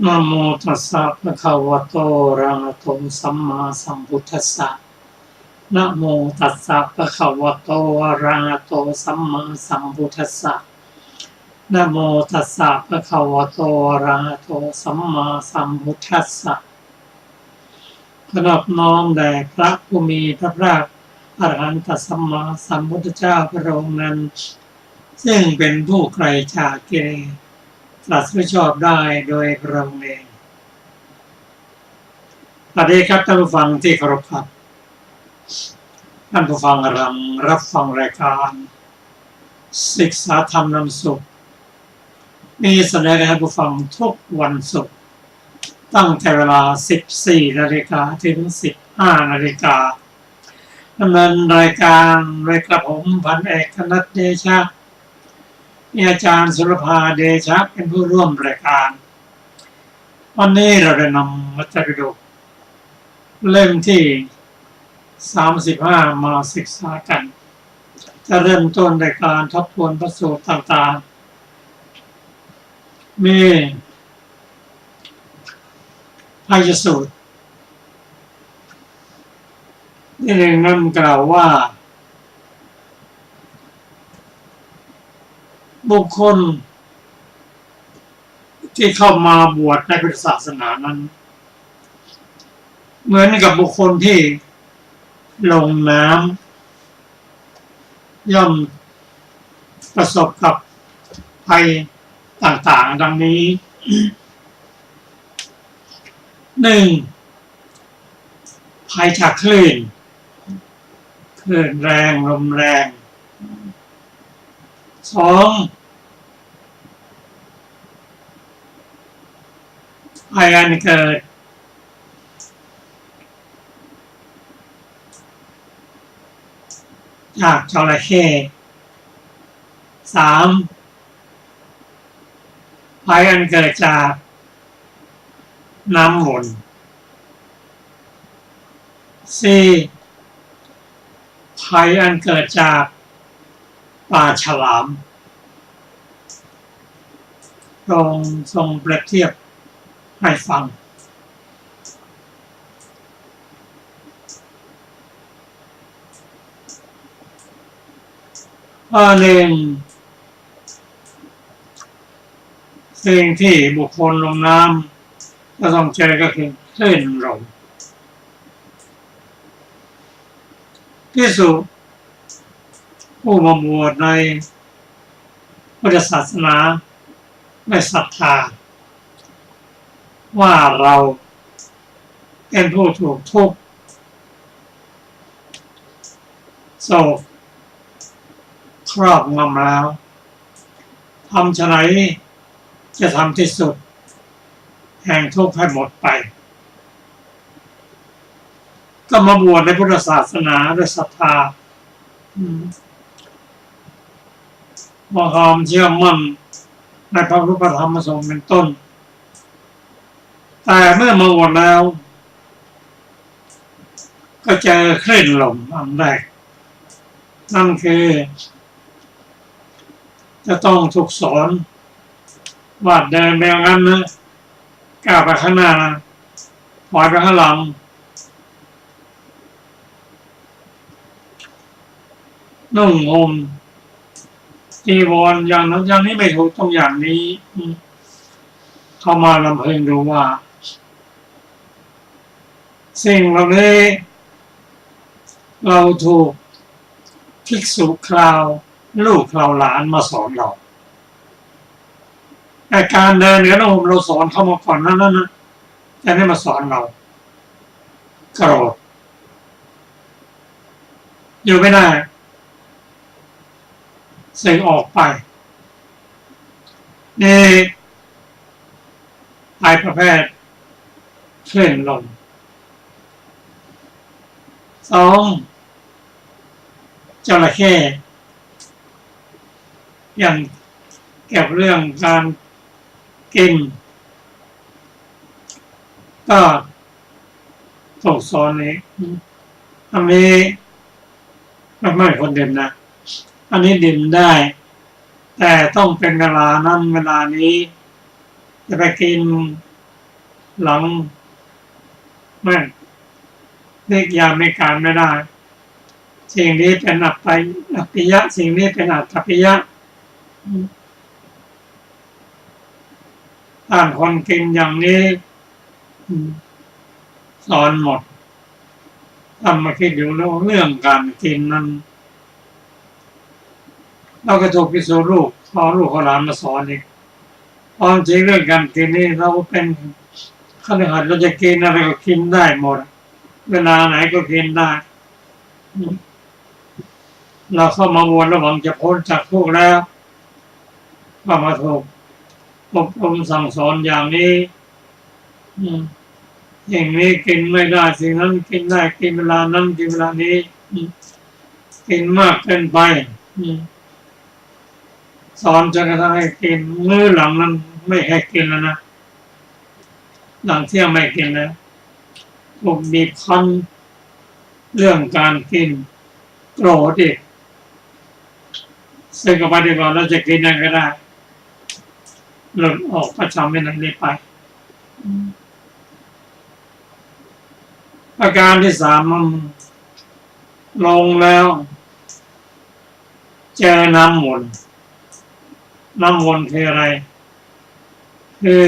นะโมตัสสะภะคะวะโตอะระหะโตสัมมาสัมพุทธัสสะนะโมตัสสะภะคะวะโตอะระหะโตสัมมาสัมพุทธัสสะนะโมตัสสะภะคะวะโตอะระหะโตสัมมาสัมพุทธัสสะขอน้อมแด่พระผู้มีพระภาคอรหันตสัมมาสัมพุทธเจ้าพระองค์นั้นซึ่งเป็นผู้ไกลจากกิเลสตรัสรู้ชอบได้โดยพระองค์เองสวัสดีครับท่านผู้ฟังที่เคารพครับท่านผู้ฟังกำลังรับฟังรายการศึกษาธรรมนำสุขมีแสดงให้ท่านผู้ฟังทุกวันศุกร์ตั้งแต่เวลา 14 นาฬิกาถึง 15 นาฬิกาดำเนินรายการโดยกระผมพันเอกธนัทเดชะมีอาจารย์สุรภาเดชะเป็นผู้ร่วมรายการวันนี้เราได้นำมัจจุบิกเล่มที่ 35 มาศึกษากันจะเริ่มต้นในการทบทวนพระสูตรต่างๆมีพายสูตรที่หนึ่งนั้นกล่าวว่าบุคคลที่เข้ามาบวชในพุทธศาสนานั้นเหมือนกับบุคคลที่ลงน้ำย่อมประสบกับภัยต่างๆดังนี้หนึ่งภัยจากคลื่นแรงลมแรงสองภัยอันเกิดจากจระเข้สามภัยอันเกิดจากน้ำวนสี่ภัยอันเกิดจากปลาฉลามทรงเปรียบเทียบให้ฟังข้อหนึ่งสิ่งที่บุคคลลงน้ำก็ต้องเจอก็คือคลื่นลมภิกษุผู้มาบวชในพุทธศาสนาไม่ศรัทธาว่าเราเป็นผู้ถูกทุกข์โศกครอบงำแล้วทำฉะไหนจะทำที่สุดแห่งทุกข์ให้หมดไปก็มาบวชในพุทธศาสนาด้วยศรัทธาความเชื่อมั่นในพระพุทธธรรมประสงค์เป็นต้นแต่เมื่อมาบวชแล้วก็เจอคลื่นลมอันแรกนั่นคือจะต้องถูกสอนว่าเดินไปอย่างนั้นนะก้าวไปข้างหน้าถอยไปข้างหลังนุ่งห่มจีวรอย่างนั้นอย่างนี้ไม่ถูกต้องอย่างนี้เข้ามาลำพึงดูว่าสิ่งเหล่านี้เราถูกภิกษุคราวลูกคราวหลานมาสอนเราแต่การเดินเหนือนุ่งห่มเราสอนเข้ามาก่อนนั้นนะแต่ไม่มาสอนเราโกรธอยู่ไม่ได้สึกออกไปนี่ภัยประเภทคลื่นลมสองจระเข้อย่างเกี่ยวกับเรื่องการกินก็ถูกสอนนี้อันนี้ไม่คนดื่มนะอันนี้ดื่มได้แต่ต้องเป็นเวลานั้นเวลานี้จะไปกิน หลังไม่เรียกยามในการไม่ได้สิ่งนี้เป็นอัปปิยะสิ่งนี้เป็นอัตถปิยะถ้าคนกินอย่างนี้สอนหมดทำมาคิดอยู่แล้วเรื่องการกินนั้นเราก็ถูกพิสูจน์ลูกพอลูกเขาหลานมาสอนอีกความจริงเรื่องการกินนี่เราเป็นขั้นหัดเราจะกินอะไรก็กินได้หมดเวลาไหนก็กินได้เราเข้ามาวนระหวังจะพ้นจากทุกข์แล้วก็มาถูกอบรมสั่งสอนอย่างนี้อย่างนี้กินไม่ได้สิ่งนั้นกินได้กินเวลานั้นกินเวลานี้กินมากเกินไปสอนจนกระทั่งให้กินมื้อหลังนั้นไม่ให้กินแล้วนะหลังเที่ยงไม่กินแล้วถูกบีบคั้นเรื่องการกินโกรธอีกซึ่งก็ปฏิบัติเราจะกินอะไรก็ได้หลุดออกประจำไม่นานเลยไปอาการที่สามมันลงแล้วเจอน้ำมนต์คืออะไรคือ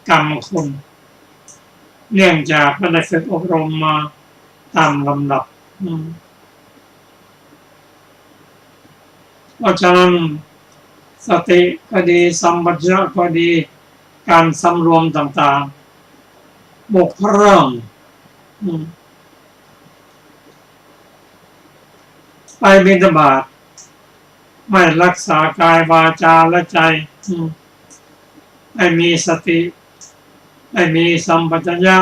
กรรมคุณเนื่องจากไม่ได้ฝึกอบรมมาตามลำดับเพราะฉะนั้นสติก็ดีสัมปชัญญะก็ดีการสำรวมต่างๆบกพร่องไปบิณฑบาตไม่รักษากายวาจาและใจไม่มีสติไม่มีสัมปชัญญะ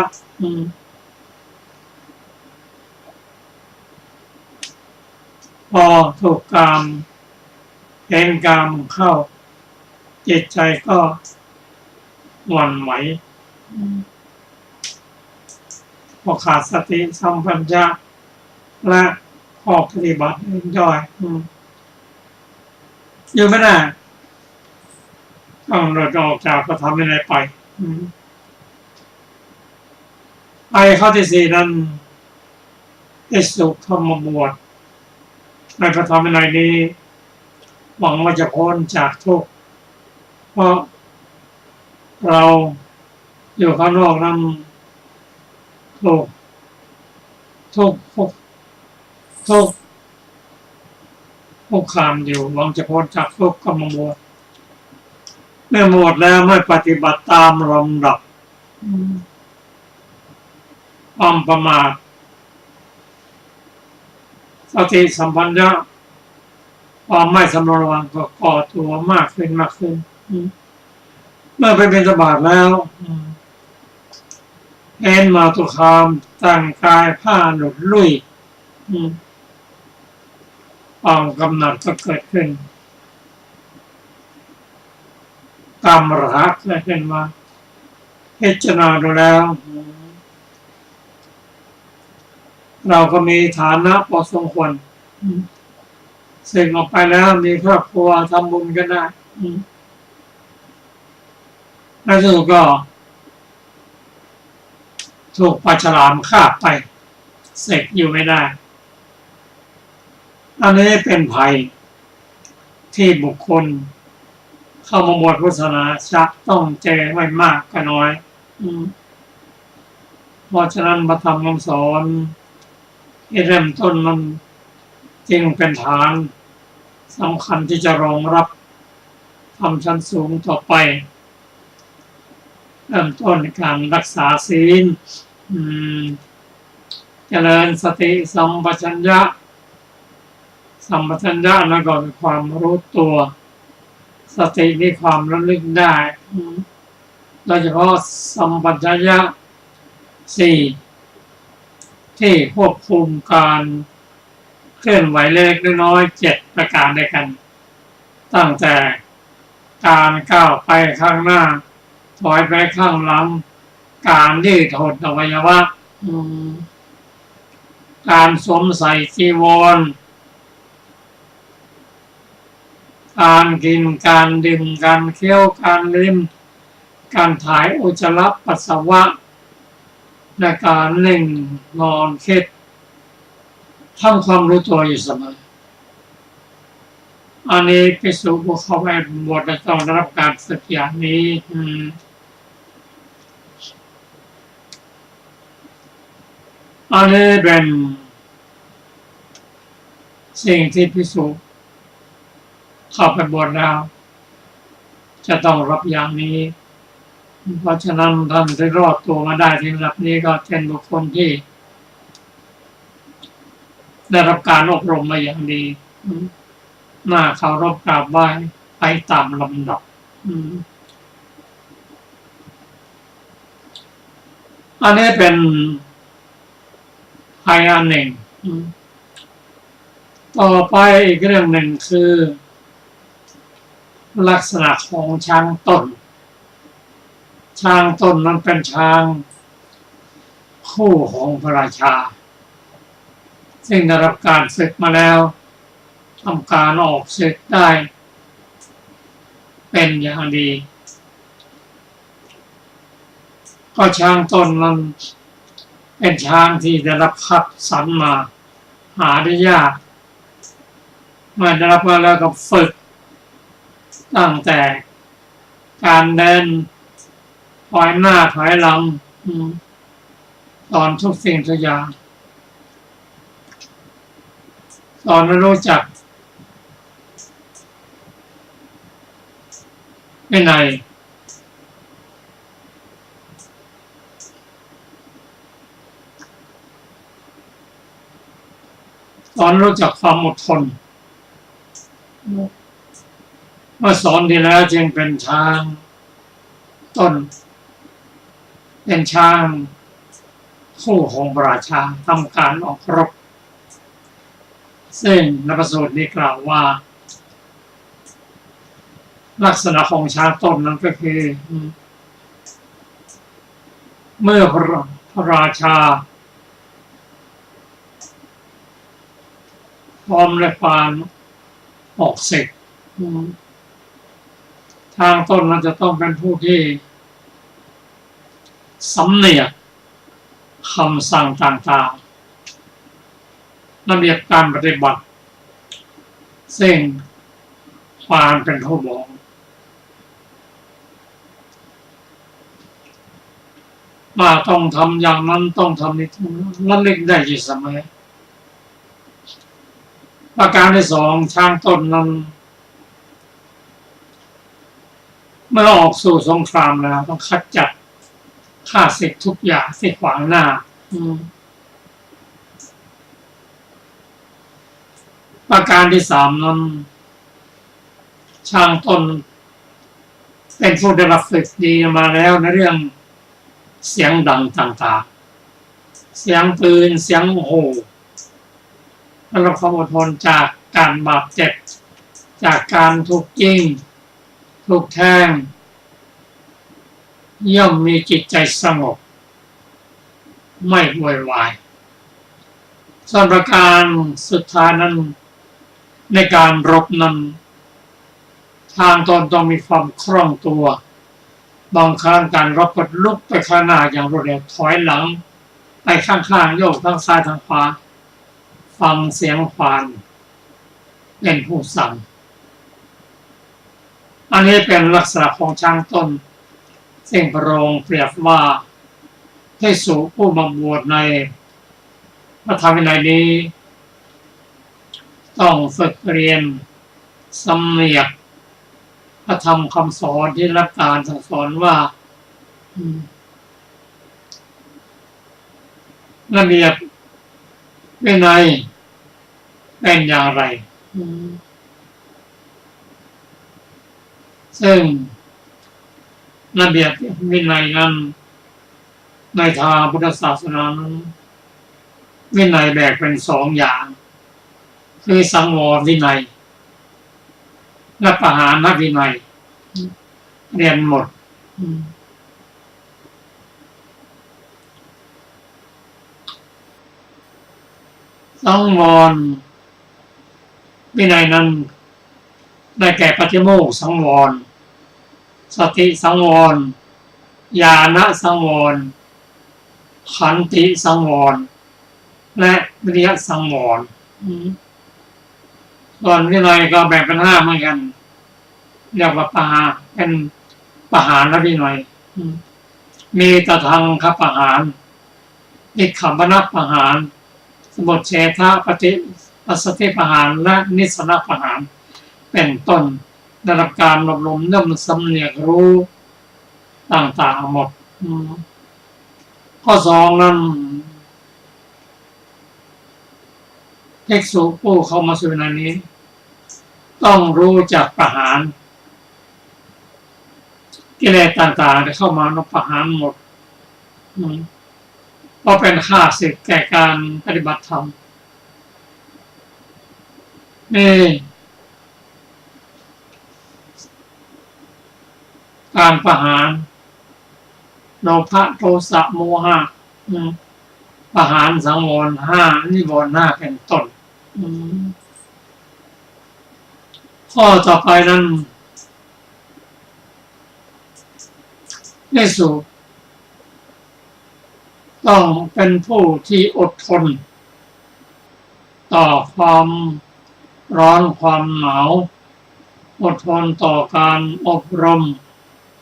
พอถูกกามเห็นกามเข้าจิตใจก็หวั่นไหวพอขาดสติสัมปชัญญะและข้อปฏิบัติย่อยอยู่ไม่ได้ต้องหลุดออกจากพระธรรมวินัยไปข้อที่สี่นั้นได้สุขธรรมบวชในพระธรรมวินัยนี้หวังว่าจะพ้นจากทุกข์เพราะเราอยู่ข้างนอกนั้นทุกขามอยู่หวังจะพ้นจากทุกข์ก็มาบวชเมื่อบวชแล้วไม่ปฏิบัติตามลำดับความประมาทสติสัมปชัญญะความไม่สำรวมระวังก็ก่อตัวมากขึ้นเมื่อไปเป็นสบาทแล้วเอ็นมาตุคามตั้งกายผ้าหลุดลุ่ยความกำหนัดก็เกิดขึ้นกามราคะเกิดขึ้นมาพิจารณาดูแล้วเราก็มีฐานะพอสมควรสิ่งออกไปแล้วมีครอบครัวทำบุญกันได้แล้วสุดก็ถูกปลาฉลามฆ่าไปเสกอยู่ไม่ได้อันนี้เป็นภัยที่บุคคลเข้ามาบวชพุทธศาสนาจะต้องเจอไม่มากก็น้อยเพราะฉะนั้นพระธรรมคำสอนที่เริ่มต้นมันจึงเป็นฐานสำคัญที่จะรองรับธรรมชั้นสูงต่อไปเริ่มต้นการรักษาศีลเจริญสติสัมปชัญญะแล้วก็มีความรู้ตัวสติมีความระลึกได้โดยเฉพาะสัมปชัญญะ4ที่ควบคุมการเคลื่อนไหวเล็กน้อย7ประการด้วยกันตั้งแต่การก้าวไปข้างหน้าถอยไปข้างหลังการยืดหดอวัยวะการสวมใส่จีวรการกินการดื่มการเคี้ยวการลิ้ม การถ่ายอุจจาระปัสสาวะในการนิ่งนอนคิดทำความรู้ตัวอยู่เสมออันนี้ภิกษุผู้เข้าไปบวชต้องได้รับการฝึกอย่างนี้อันนี้เป็นสิ่งที่ภิกษุเข้าไปบวชแล้วจะต้องรับอย่างนี้เพราะฉะนั้นท่านได้รอดตัวมาได้ถึงระดับนี้ก็เป็นบุคคลที่ได้รับการอบรมมาอย่างดีน่าเคารพกราบไหว้ไปตามลำดับอันนี้เป็นภัยอันหนึ่งต่อไปอีกเรื่องหนึ่งคือลักษณะของช้างต้นช้างต้นนั้นเป็นช้างคู่ของพระราชาซึ่งได้รับการฝึกมาแล้วทำการออกศึกได้เป็นอย่างดีก็ช้างต้นนั้นเป็นช้างที่ได้รับคัดสรรมาหาได้ยากเมื่อได้รับมาแล้วก็ฝึกตั้งแต่การเดินถอยหน้าถอยหลังสอนทุกสิ่งทุกอย่างสอนให้รู้จักวินัยสอนรู้จักความอดทนเมื่อสอนดีแล้วจึงเป็นช้างต้นเป็นช้างคู่ของพระราชาทำการออกรบซึ่งในพระสูตรนี้กล่าวว่าลักษณะของช้างต้นนั้นก็คือเมื่อพระราชาพร้อมในการออกศึกทางต้นนั้นจะต้องเป็นผู้ที่สำเนียกคำสั่งต่างๆระเบียบการปฏิบัติซึ่งความเป็นผู้บอกว่าต้องทำอย่างนั้นต้องทำนี้นั่นเล็กได้อยู่เสมอประการที่สองช้างต้นนั้นเมื่อออกสู่สงครามแล้วต้องขจัดข้าศึกทุกอย่างที่ขวางหน้าประการที่สามนั้นช้างต้นเป็นผู้ได้รับฝึกดีมาแล้วในเรื่องเสียงดังต่างๆเสียงปืนเสียงโห่และรับความอดทนจากการบาดเจ็บจากการถูกยิงถูกแทงย่อมมีจิตใจสงบไม่วุ่นวายส่วนประการสุดท้ายนั้นในการรบนั้นทางตนต้องมีความคล่องตัวบางครั้งการรบก็ลุกไปข้างหน้าอย่างรวดเร็วถอยหลังไปข้างๆโยกทั้งซ้ายทั้งขวาฟังเสียงควานเป็นผู้สั่งอันนี้เป็นลักษณะของช้างต้นซึ่งพระองค์เปรียบว่าให้สู่ผู้มาบวชในพระธรรมวินัยนี้ต้องฝึกเรียนสำเนียกพระธรรมคำสอนที่รับการสั่งสอนว่าระเบียบวินัยเป็นอย่างไรซึ่งระเบียบวินัยนั้นในทางพุทธศาสนานั้นวินัยแบ่งเป็นสองอย่างคือสังวรวินัยและปหานวินัยเรียนหมดสังวรวินัยนั้นได้แก่ปฏิโมกข์สังวรสติสังวร ญาณสังวรขันติสังวรและวิริยะสังวรส่วนวินัยก็แบ่งเป็น5เหมือนกันเรียกว่าปหาเป็นปหานวินัยมีตทังคปหานอิขมนปหานสมุทเฉทะปฏิปัสสติปหานและนิสสนปหานเป็นต้นได้รับการอบรมเริ่มสำเนียกรู้ต่างๆหมดข้อ2นั้นภิกษุผู้เข้ามาสู่ในนี้ต้องรู้จักประหารกิเลสต่างๆที่เข้ามาต้องประหารหมดเพราะเป็นข้าศึกแก่การปฏิบัติธรรมนี่การประหารโลภะโทสะโมหะประหารสังวร5นิวรณ์5เป็นต้นข้อต่อไปนั้นภิกษุต้องเป็นผู้ที่อดทนต่อความร้อนความหนาวอดทนต่อการอบรม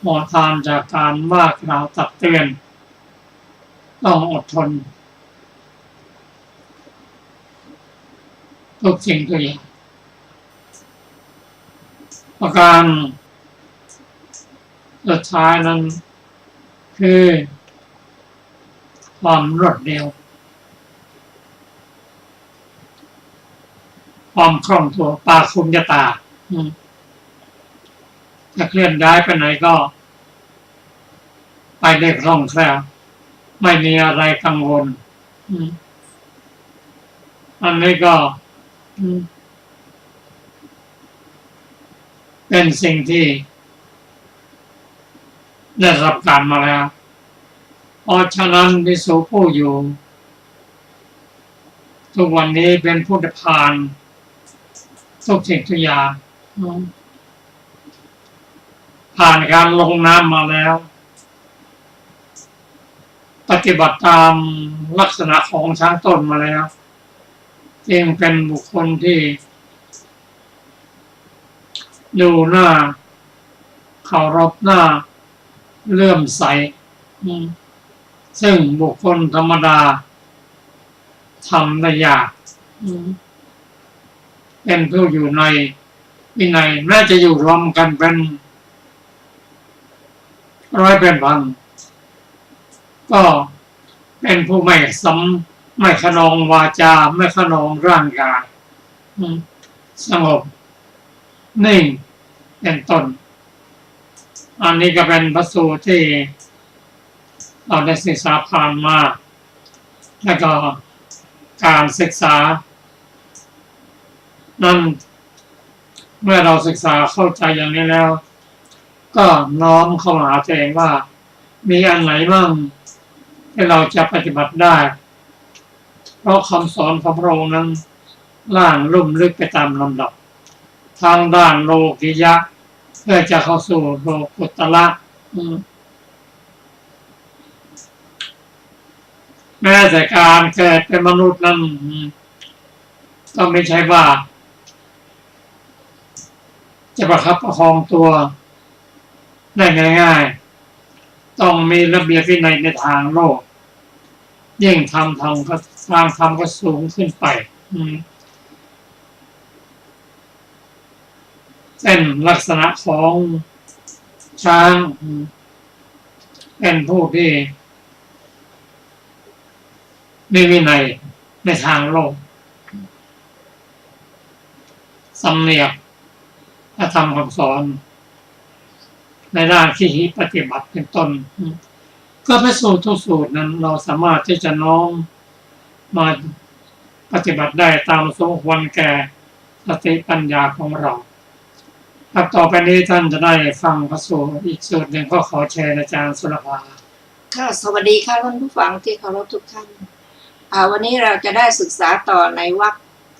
ขอทานจากการว่ากล่าวตักเตือนต้องอดทนทุกสิ่งทุกอย่างประการสุดท้ายนั้นคือความรวดเร็วความคล่องตัวปาคุมยตาจะเคลื่อนย้ายไปไหนก็ไปได้คล่องแคล่วไม่มีอะไรกังวลอันนี้ก็เป็นสิ่งที่ได้รับการมาแล้วเพราะฉะนั้นภิกษุผู้อยู่ทุกวันนี้เป็นผู้ผ่านทุกสิ่งทุกอย่างผ่านการลงน้ำมาแล้วปฏิบัติตามลักษณะของช้างต้นมาแล้วจึงเป็นบุคคลที่ดูหน้าเคารพหน้าเลื่อมใสซึ่งบุคคลธรรมดาทำได้ยากเป็นผู้อยู่ในวินัยแม้จะอยู่รวมกันเป็นร้อยเป็นพันก็เป็นผู้ไม่ขนองวาจาไม่ขนองร่างกายสงบนิ่งเป็นต้นอันนี้ก็เป็นพระสูตรที่เราได้ศึกษาผ่านมาแล้วก็การศึกษานั้นเมื่อเราศึกษาเข้าใจอย่างนี้แล้วก็น้อมเข้ามาหาตัวเองว่ามีอันไหนบ้างที่เราจะปฏิบัติได้เพราะคำสอนของพระองค์นั้นล่างลุ่มลึกไปตามลำดับทางด้านโลกิยะเพื่อจะเข้าสู่โลกุตระแม้แต่การเกิดเป็นมนุษย์นั้นก็ไม่ใช่ว่าจะประคับประคองตัวได้ง่ายๆต้องมีระเบียบวินัยในทางโลกยิ่งทางธรรมก็สูงขึ้นไปเช่นลักษณะของช้างเป็นผู้ที่มีวินัยในทางโลกสำเนียกพระธรรมคำสอนในด้านที่ปฏิบัติเป็นต้นก็พระสูตรทุกสูตรนั้นเราสามารถที่จะน้อมมาปฏิบัติได้ตามสมควรแก่สติปัญญาของเราครับต่อไปนี้ท่านจะได้ฟังพระสูตรอีกสูตรหนึ่งก็ขอเชิญอาจารย์สุรภาค่ะสวัสดีค่ะท่านผู้ฟังที่เคารพทุกท่านวันนี้เราจะได้ศึกษาต่อในวรรค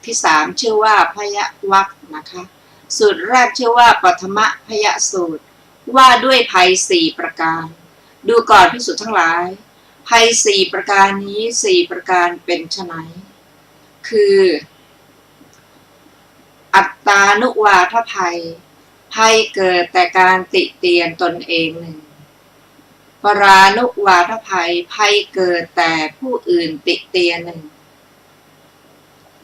ที่3ชื่อว่าพยวรรคนะคะสูตรแรกชื่อว่าปฐมพยสูตรว่าด้วยภัย4ประการ ดูก่อนภิกษุทั้งหลายภัยสี่ประการนี้สี่ประการเป็นไฉนคืออัตตานุวาทภัยภัยเกิดแต่การติเตียนตนเองหนึ่งปรานุวาทภัยภัยเกิดแต่ผู้อื่นติเตียนหนึ่ง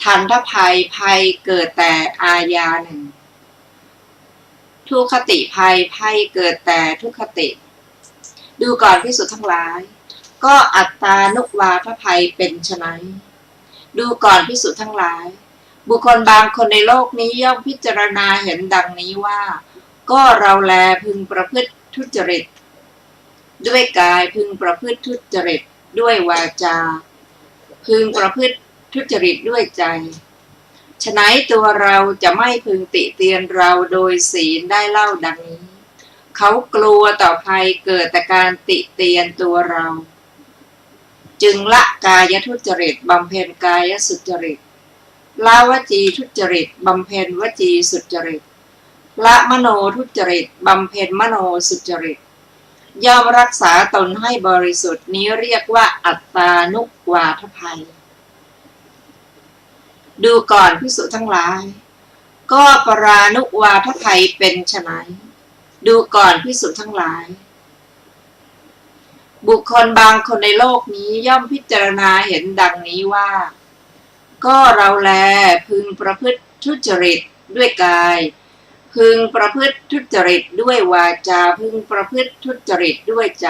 ทันทภัยภัยเกิดแต่อาญาหนึ่งทุกขติภัยภัยเกิดแต่ทุกขติดูก่อนภิกษุทั้งหลายก็อัตตานุวาทภัยเป็นไฉนดูก่อนภิกษุทั้งหลายบุคคลบางคนในโลกนี้ย่อมพิจารณาเห็นดังนี้ว่าก็เราแลพึงประพฤติทุจริตด้วยกายพึงประพฤติทุจริตด้วยวาจาพึงประพฤติทุจริตด้วยใจฉะนั้นตัวเราจะไม่พึงติเตียนเราโดยศีลได้เล่าดังนี้เขากลัวต่อภัยเกิดแต่การติเตียนตัวเราจึงละกายทุจริตบำเพ็ญกายสุจริตละวจีทุจริตบำเพ็ญวจีสุจริตละมโนทุจริตบำเพ็ญมโนสุจริตย่อมรักษาตนให้บริสุทธิ์นี้เรียกว่าอัตตานุวาทภัยดูก่อนภิกษุทั้งหลายก็ปรานุวาทภัยเป็นไฉนดูก่อนภิกษุทั้งหลายบุคคลบางคนในโลกนี้ย่อมพิจารณาเห็นดังนี้ว่าก็เราแลพึงประพฤติทุจริตด้วยกายพึงประพฤติทุจริตด้วยวาจาพึงประพฤติทุจริตด้วยใจ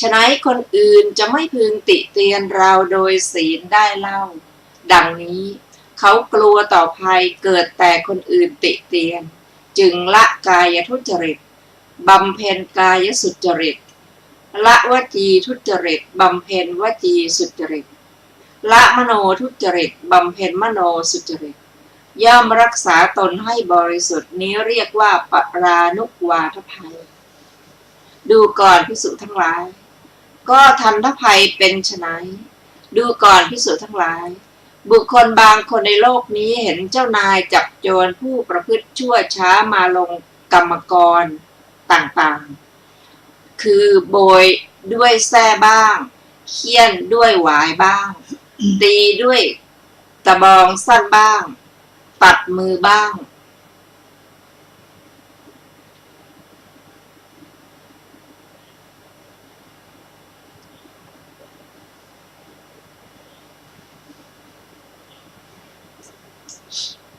ฉะนั้นคนอื่นจะไม่พึงติเตียนเราโดยศีลได้เล่าดังนี้เขากลัวต่อภัยเกิดแต่คนอื่นติเตียนจึงละกายทุจริตบำเพ็ญกายสุจริตละวจีทุจริตบำเพ็ญวจีสุจริตละมโนทุจริตบำเพ็ญมโนสุจริตย่อมรักษาตนให้บริสุทธิ์นี้เรียกว่าปรานุวาทภัยดูก่อนภิกษุทั้งหลายก็ทันทภัยเป็นไฉนดูก่อนภิกษุทั้งหลายบุคคลบางคนในโลกนี้เห็นเจ้านายจับโจรผู้ประพฤติชั่วช้ามาลงกรรมกรต่างๆคือโบยด้วยแส้บ้างเฆี่ยนด้วยหวายบ้างตีด้วยตะบองสั้นบ้างตัดมือบ้าง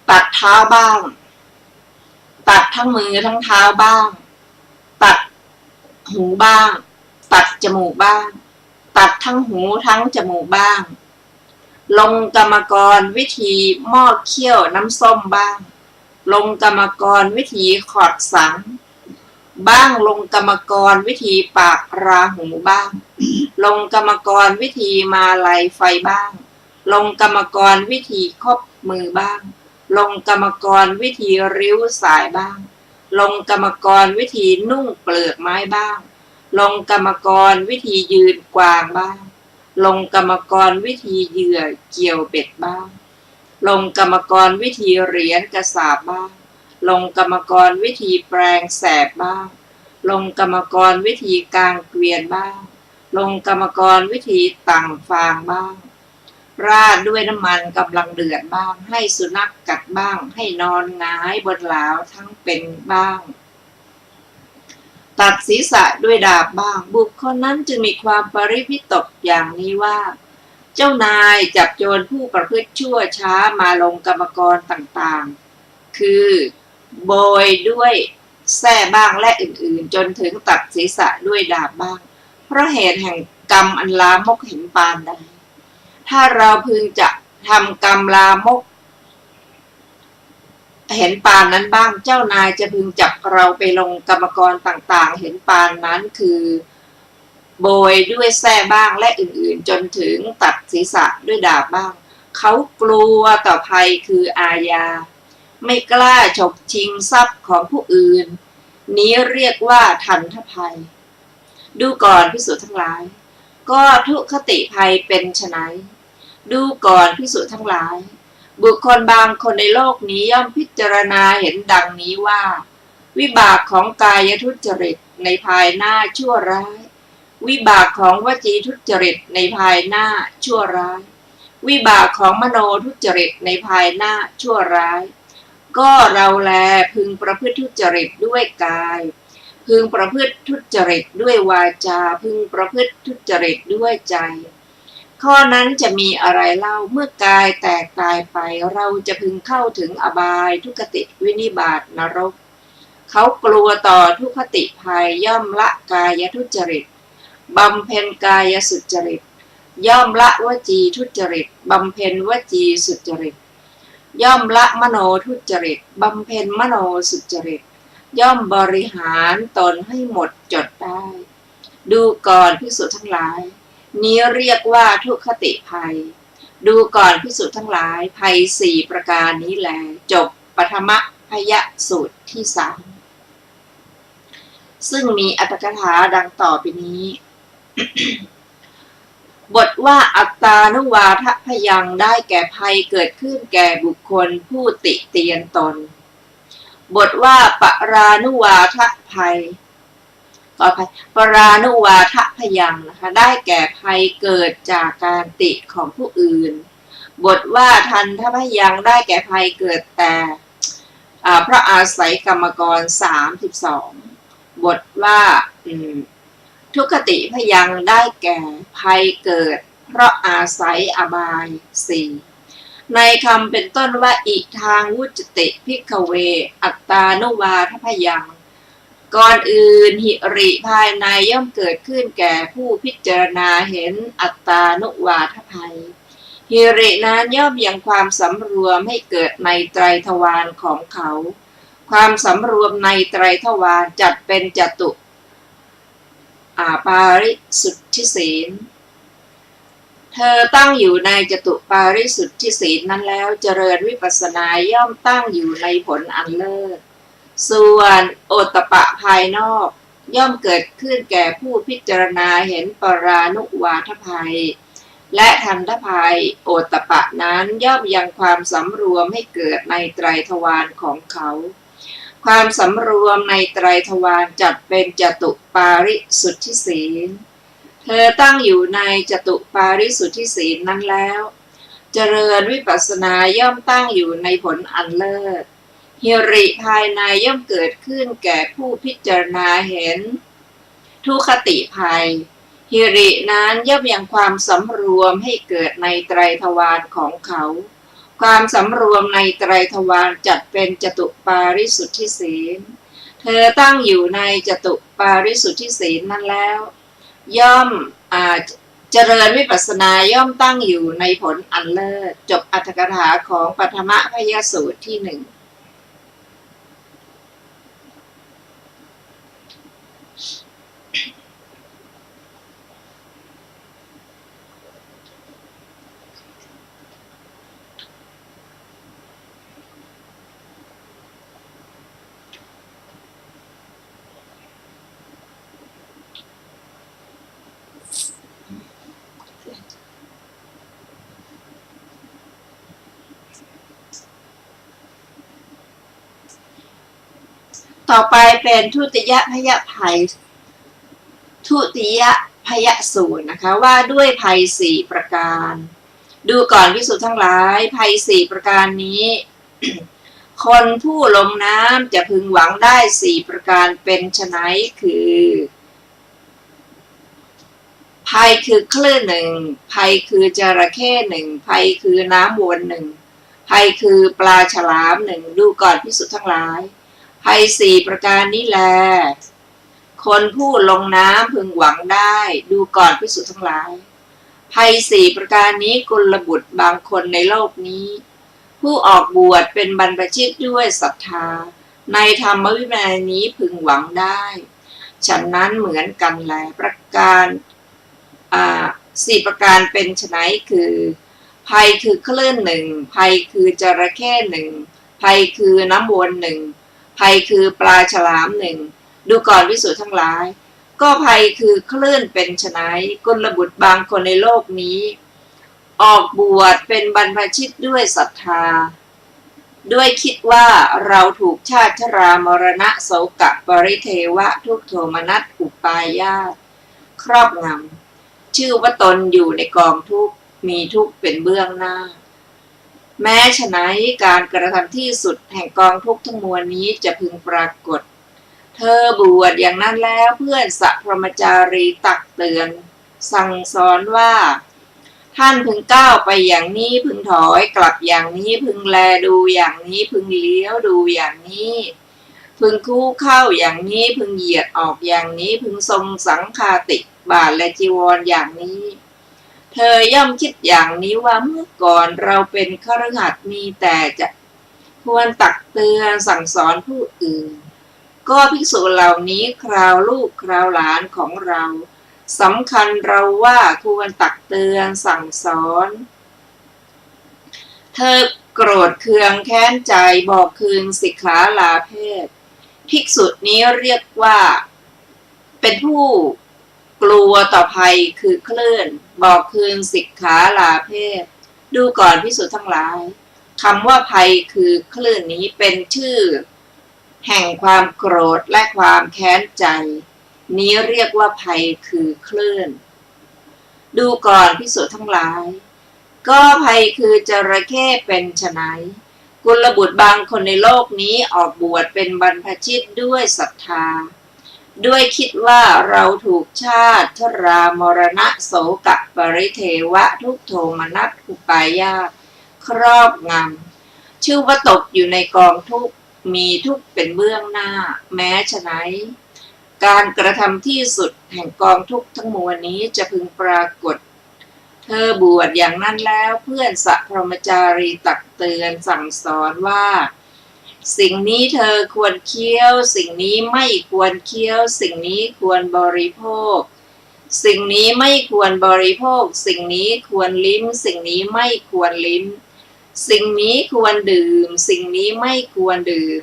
ตัดเท้าบ้างตัดทั้งมือทั้งเท้าบ้างตัดหูบ้างตัดจมูกบ้างตัดทั้งหูทั้งจมูกบ้างลงกรรมกรวิธีหม้อเคี่ยวน้ำส้มบ้างลงกรรมกรวิธีขอดสังบ้างลงกรรมกรวิธีปากราหูบ้างลงกรรมกรวิธีมาลัยไฟบ้างลงกรรมกรวิธีคบมือบ้างลงกรรมกรวิธีริ้วสายบ้างลงกรรมกรวิธีนุ่งเปลือกไม้บ้างลงกรรมกรวิธียืนกวางบ้างลงกรรมกรวิธีเหยื่อเกี่ยวเบ็ดบ้างลงกรรมกรวิธีเหรียญกระสาบบ้างลงกรรมกรวิธีแปรงแสบบ้างลงกรรมกรวิธีกางเกวียนบ้างลงกรรมกรวิธีตั่งฟางบ้างราดด้วยน้ำมันกำลังเดือดบ้างให้สุนัขกัดบ้างให้นอนหงายบนหลาวทั้งเป็นบ้างตัดศีรษะด้วยดาบบ้างบุคคลนั้นจึงมีความปริวิตกอย่างนี้ว่าเจ้านายจับโจรผู้ประพฤติชั่วช้ามาลงกรรมกรต่างๆคือโบยด้วยแส้บ้างและอื่นๆจนถึงตัดศีรษะด้วยดาบบ้างเพราะเหตุแห่งกรรมอันลามกเห็นปานใดถ้าเราพึงจะทำกรรมลามกเห็นปานนั้นบ้างเจ้านายจะพึงจับเราไปลงกรรมกรต่างๆเห็นปานนั้นคือโบยด้วยแส้บ้างและอื่นๆจนถึงตัดศีรษะด้วยดาบบ้างเขากลัวต่อภัยคืออาญาไม่กล้าฉกชิงทรัพย์ของผู้อื่นนี้เรียกว่าทันทภัยดูก่อนภิกษุทั้งหลายก็ทุคติภัยเป็นไฉนดูก่อนภิกษุทั้งหลายบุคคลบางคนในโลกนี้ย่อมพิจารณาเห็นดังนี้ว่า วิบากของกายทุจริตในภายหน้าชั่วร้ายวิบากของวจีทุจริตในภายหน้าชั่วร้ายวิบากของมโนทุจริตในภายหน้าชั่วร้ายก็เราแลพึงประพฤติทุจริตด้วยกายพึงประพฤติทุจริตด้วยวาจาพึงประพฤติทุจริตด้วยใจข้อนั้นจะมีอะไรเล่าเมื่อกายแตกตายไปเราจะพึงเข้าถึงอบายทุกติวินิบาตนรกเขากลัวต่อทุกขติภัยย่อมละกายทุจริตบำเพ็ญกายสุจริตย่อมละวจีทุจริตบำเพ็ญวจีสุจริตย่อมละมโนทุจริตบำเพ็ญมโนสุจริตย่อมบริหารตนให้หมดจดได้ดูก่อนภิกษุทั้งหลายนี้เรียกว่าทุกขติภัยดูก่อนภิกษุทั้งหลายภัย4ประการนี้แลจบปฐมพยสูตรที่3ซึ่งมีอรรถกถาดังต่อไปนี้ บทว่าอัตตานุวาทพยังได้แก่ภัยเกิดขึ้นแก่บุคคลผู้ติเตียนตนบทว่าปรานุวาทภัยขออภัยปรานุวาทพยังนะคะได้แก่ภัยเกิดจากการติของผู้อื่นบทว่าทันทพยังได้แก่ภัยเกิดแต่เพราะอาศัยกรรมกร32บทว่าทุกขติพยังได้แก่ภัยเกิดเพราะอาศัยอบาย4ในคำเป็นต้นว่าอิทางวุจติภิกขเวอัตตานุวาทพยังก่อนอื่นหิริภายในย่อมเกิดขึ้นแก่ผู้พิจารณาเห็นอัตตานุวาทภัยหิรินั้นย่อมยังความสำรวมให้เกิดในไตรทวารของเขาความสำรวมในไตรทวารจัดเป็นจตุปาริสุทธิศีลเธอตั้งอยู่ในจตุปาริสุทธิศีลนั้นแล้วเจริญวิปัสสนาย่อมตั้งอยู่ในผลอันเลิศส่วนโอตตัปปะภายนอกย่อมเกิดขึ้นแก่ผู้พิจารณาเห็นปรานุวาทภัยและทันทภัยโอตตัปปะนั้นย่อมยังความสำรวมให้เกิดในไตรทวารของเขาความสำรวมในไตรทวารจัดเป็นจตุปาริสุทธิศีลเธอตั้งอยู่ในจตุปาริสุทธิศีลนั้นแล้วเจริญวิปัสสนาย่อมตั้งอยู่ในผลอันเลิศหิริภายในย่อมเกิดขึ้นแก่ผู้พิจารณาเห็นทุกขติภัยหิรินั้นย่อมยังความสำรวมให้เกิดในไตรทวารของเขาความสำรวมในไตรทวารจัดเป็นจตุปาริสุทธิศีลเธอตั้งอยู่ในจตุปาริสุทธิศีลนั้นแล้วย่อมเจริญวิปัสสนาย่อมตั้งอยู่ในผลอันเลิศจบอรรถกถาของปฐมพยสูตรที่1ต่อไปเป็นทุติยพยภัยทุติยพยสูตรนะคะว่าด้วยภัย4ประการดูก่อนภิกษุทั้งหลายภัย4ประการนี้ คนผู้ลงน้ำจะพึงหวังได้4ประการเป็นไฉนคือภัยคือคลื่นหนึ่งภัยคือจระเข้หนึ่งภัยคือน้ำวนหนึ่งภัยคือปลาฉลามหนึ่งดูก่อนภิกษุทั้งหลายภัย4ประการนี้แลคนผู้ลงน้ำพึงหวังได้ดูก่อนภิกษุทั้งหลายภัย4ประการนี้กุลบุตรบางคนในโลกนี้ผู้ออกบวชเป็นบรรพชิตด้วยศรัทธาในธรรมวินัยนี้พึงหวังได้ฉะนั้นเหมือนกันแลประการ4ประการเป็นไฉนคือภัยคือคลื่นหนึ่งภัยคือจระเข้หนึ่งภัยคือน้ำวนหนึ่งภัยคือปลาฉลามหนึ่งดูก่อนภิกษุทั้งหลายก็ภัยคือคลื่นเป็นไฉนกุลบุตรบางคนในโลกนี้ออกบวชเป็นบรรพชิตด้วยศรัทธา ด้วยคิดว่าเราถูกชาติชรามรณะโศกะปริเทวะทุกโทมนัสอุปายาสครอบงำชื่อว่าตนอยู่ในกองทุกข์มีทุกข์เป็นเบื้องหน้าแม้ฉะนั้นการกระทำที่สุดแห่งกองทุกข์ทั้งมวลนี้จะพึงปรากฏเธอบวชอย่างนั้นแล้วเพื่อนสัพพมจารีตักเตือนสั่งสอนว่าท่านพึงก้าวไปอย่างนี้พึงถอยกลับอย่างนี้พึงแลดูอย่างนี้พึงเลี้ยวดูอย่างนี้พึงคู่เข้าอย่างนี้พึงเหยียดออกอย่างนี้พึงทรงสังฆาติบาทและจีวรอย่างนี้เธอย่อมคิดอย่างนี้ว่าเมื่อก่อนเราเป็นคฤหัสถ์มีแต่จะควรตักเตือนสั่งสอนผู้อื่นก็ภิกษุเหล่านี้คราวลูกคราวหลานของเราสำคัญเราว่าควรตักเตือนสั่งสอนเธอโกรธเคืองแค้นใจบอกคืนสิกขาลาเพศภิกษุนี้เรียกว่าเป็นผู้กลัวต่อภัยคือคลื่นบอกคืนสิกขาลาเพศดูก่อนภิกษุทั้งหลายคำว่าภัยคือคลื่นนี้เป็นชื่อแห่งความโกรธและความแค้นใจนี้เรียกว่าภัยคือคลื่นดูก่อนภิกษุทั้งหลายก็ภัยคือจระเข้เป็นไฉนกุลบุตรบางคนในโลกนี้ออกบวชเป็นบรรพชิตด้วยศรัทธาด้วยคิดว่าเราถูกชาติชรามรณะโศกะปริเทวะทุกโทมนัสอุปายาสครอบงำชื่อว่าตกอยู่ในกองทุกข์มีทุกข์เป็นเบื้องหน้าแม้ฉะนั้นการกระทำที่สุดแห่งกองทุกข์ทั้งมวลนี้จะพึงปรากฏเธอบวชอย่างนั้นแล้วเพื่อนสัพพมจารีตักเตือนสั่งสอนว่าสิ่งนี้เธอควรเคี้ยวสิ่งนี้ไม่ควรเคี้ยวสิ่งนี้ควรบริโภคสิ่งนี้ไม่ควรบริโภคสิ่งนี้ควรลิ้มสิ่งนี้ไม่ควรลิ้มสิ่งนี้ควรดื่มสิ่งนี้ไม่ควรดื่ม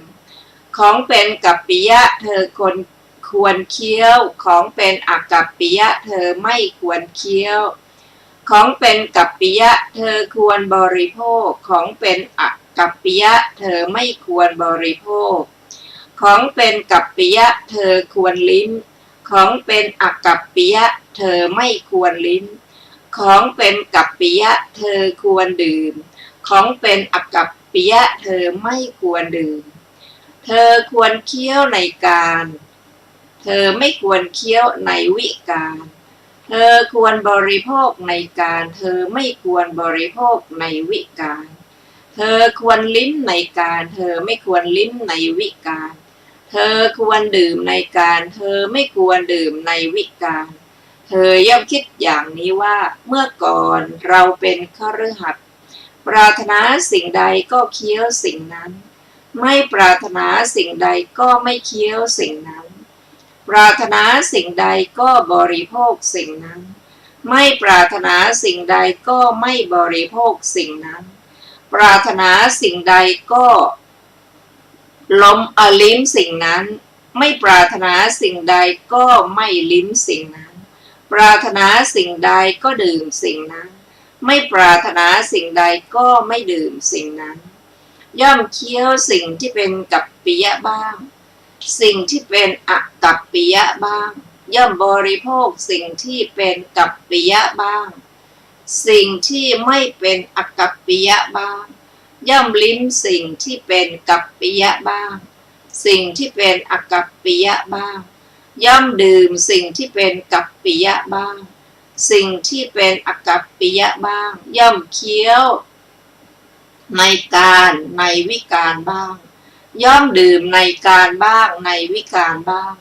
ของเป็นกัปปิยะเธอควรเคี้ยวของเป็นอกัปปิยะเธอไม่ควรเคี้ยวของเป็นกัปปิยะเธอควรบริโภคของเป็นอกัปปิยะเธอไม่ควรบริโภคของเป็นกัปปิยะเธอควรลิ้มของเป็นอกัปปิยะเธอไม่ควรลิ้มของเป็นกัปปิยะเธอควรดื่มของเป็นอกัปปิยะเธอไม่ควรดื่มเธอควรเคี้ยวในการเธอไม่ควรเคี้ยวในวิการเธอควรบริโภคในการเธอไม่ควรบริโภคในวิการเธอควรลิ้มในการเธอไม่ควรลิ้มในวิการเธอควรดื่มในการเธอไม่ควรดื่มในวิการเธอย่อมคิดอย่างนี้ว่าเมื่อก่อนเราเป็นคฤหัสถ์ปรารถนาสิ่งใดก็เคี้ยวสิ่งนั้นไม่ปรารถนาสิ่งใดก็ไม่เคี้ยวสิ่งนั้นปรารถนาสิ่งใดก็บริโภคสิ่งนั้นไม่ปรารถนาสิ่งใดก็ไม่บริโภคสิ่งนั้นปรารถนาสิ่งใดก็ลิ้มสิ่งนั้นไม่ปรารถนาสิ่งใดก็ไม่ลิ้มสิ่งนั้นปรารถนาสิ่งใดก็ดื่มสิ่งนั้นไม่ปรารถนาสิ่งใดก็ไม่ดื่มสิ่งนั้นย่อมเคี้ยวสิ่งที่เป็นกัปปิยะบ้างสิ่งที่เป็นอกัปปิยะบ้างย่อมบริโภคสิ่งที่เป็นกัปปิยะบ้างสิ่งที่ไม่เป็นอกัปปิยะบ้างย่อมลิ้มสิ่งที่เป็นกัปปิยะบ้างสิ่งที่เป็นอกัปปิยะบ้างย่อมดื่มสิ่งที่เป็นกัปปิยะบ้างสิ่งที่เป็นอกัปปิยะบ้างย่อมเคี้ยวในการในวิการบ้างย่อมดื่มในการบ้างในวิการบ้าง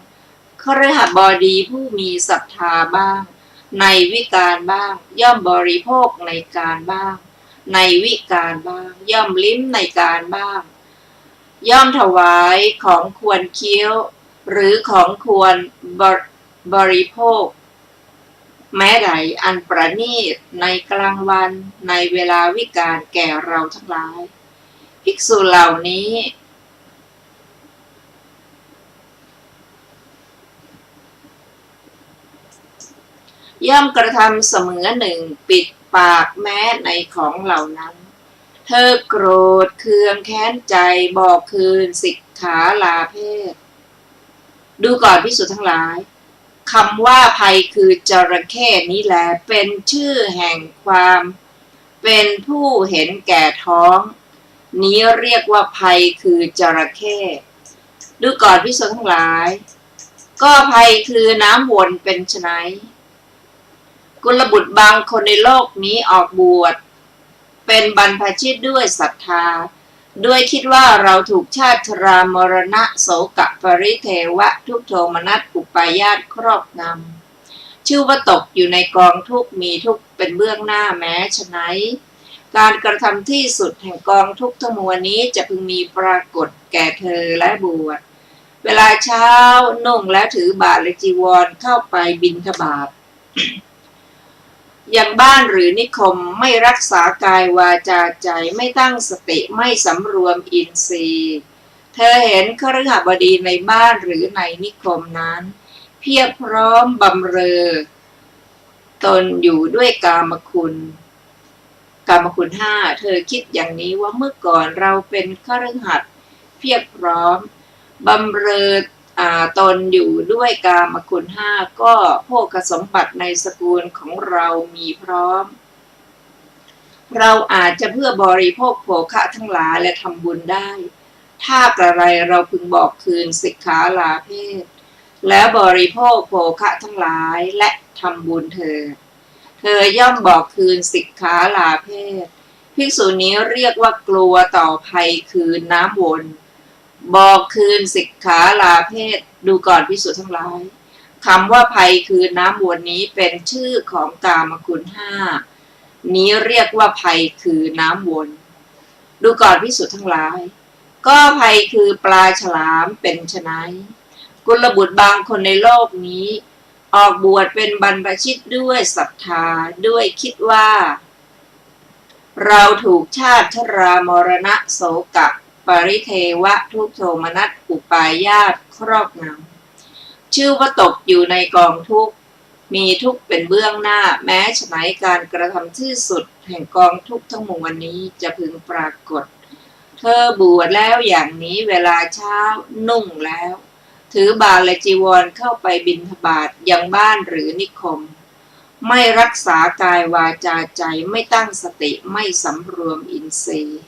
คฤหบดีผู้มีศรัทธาบ้างในวิการบ้างย่อมบริโภคในการบ้างในวิการบ้างย่อมลิ้มในการบ้างย่อมถวายของควรเคี้ยวหรือของควรบริโภคแม้ใดอันประณีตในกลางวันในเวลาวิกาลแก่เราทั้งหลายภิกษุเหล่านี้ย่อมกระทำเสมอหนึ่งปิดปากแม้ในของเหล่านั้น เธอโกรธเคืองแค้นใจบอกคืนสิกขาลาเพศดูก่อนภิกษุทั้งหลายคำว่าภัยคือจระเข้นี้แหละเป็นชื่อแห่งความเป็นผู้เห็นแก่ท้องนี้เรียกว่าภัยคือจระเข้ดูก่อนภิกษุทั้งหลายก็ภัยคือน้ำวนเป็นไฉนกุลบุตรบางคนในโลกนี้ออกบวชเป็นบรรพชิตด้วยศรัทธาด้วยคิดว่าเราถูกชาติชรามรณะโศกปริเทวะทุกโทมนัสอุปาญาตครอบงำชื่อว่าตกอยู่ในกองทุกข์มีทุกข์เป็นเบื้องหน้าแม้ฉะนั้นการกระทำที่สุดแห่งกองทุกข์ทั้งมวลนี้จะพึงมีปรากฏแก่เธอและบวชเวลาเช้านุ่งและถือบาตรและจีวรเข้าไปบิณฑบาตอย่างบ้านหรือนิคมไม่รักษากายวาจาใจไม่ตั้งสติไม่สำรวมอินทรีย์เธอเห็นคฤหบดีในบ้านหรือในนิคมนั้นเพียบพร้อมบำเรอตนอยู่ด้วยกามคุณห้าเธอคิดอย่างนี้ว่าเมื่อก่อนเราเป็นคฤหัสถ์เพียบพร้อมบำเรอตนอยู่ด้วยกามคุณห้าก็โภคสมบัติในสกุลของเรามีพร้อมเราอาจจะเพื่อบริโภคโภคะทั้งหลายและทำบุญได้ถ้ากระไรเราพึงบอกคืนสิกขาลาเพศแล้วบริโภคโภคะทั้งหลายและทำบุญเธอย่อมบอกคืนสิกขาลาเพศภิกษุนี้เรียกว่ากลัวต่อภัยคือน้ำวนบอกคืนสิกขาลาเพศดูก่อนภิกษุทั้งหลายคำว่าภัยคือน้ำวนนี้เป็นชื่อของกามคุณห้านี้เรียกว่าภัยคือน้ำวนดูก่อนภิกษุทั้งหลายก็ภัยคือปลาฉลามเป็นไฉนกุลบุตรบางคนในโลกนี้ออกบวชเป็นบรรพชิตด้วยศรัทธาด้วยคิดว่าเราถูกชาติชรามรณะโศกปริเทวะทุกโทมนัสอุปาญาตครอบงำชื่อว่าตกอยู่ในกองทุกข์มีทุกข์เป็นเบื้องหน้าแม้ฉะนั้นการกระทำที่สุดแห่งกองทุกข์ทั้งมวลนี้จะพึงปรากฏเธอบวชแล้วอย่างนี้เวลาเช้านุ่งแล้วถือบาตรและจีวรเข้าไปบิณฑบาตยังบ้านหรือนิคมไม่รักษากายวาจาใจไม่ตั้งสติไม่สำรวมอินทรีย์